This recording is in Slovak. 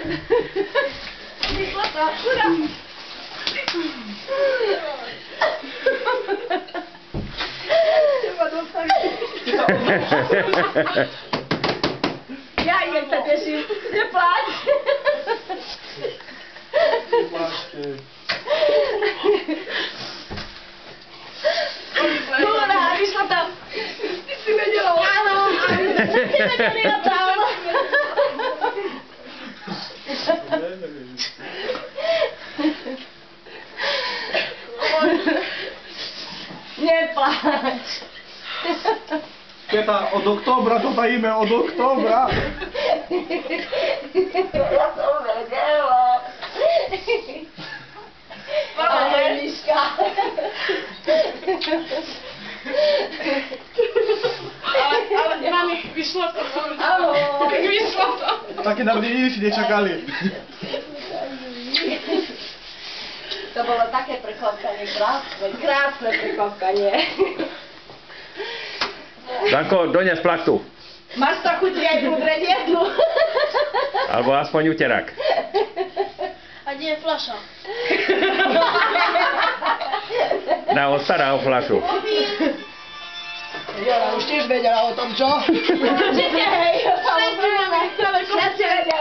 Zlata, hurá! Teba dostali. Ja idem sa teším. Nepláč. Nepláčte. Hurá, vyšlo tam. Ty si vedela. Áno, ty vedeli o tom. Nepláč. Teta, od októbra to tajíme, od októbra. Ja som vedela. Ale Miška. Ale mami, vyšlo to. Áno. Vyšlo to. Také na mne nič nečakali. To bolo také prekvapkanie, krásne prekvapkanie. Danko, dones plachtu. Máš to chuť aj udreť jednu? Alebo aspoň uterák. A kde je fľaša? Na ostará o fľašu. Ja už tiež vedela o tom, čo? Určite, hej, samozrejme. Všetci vedeli.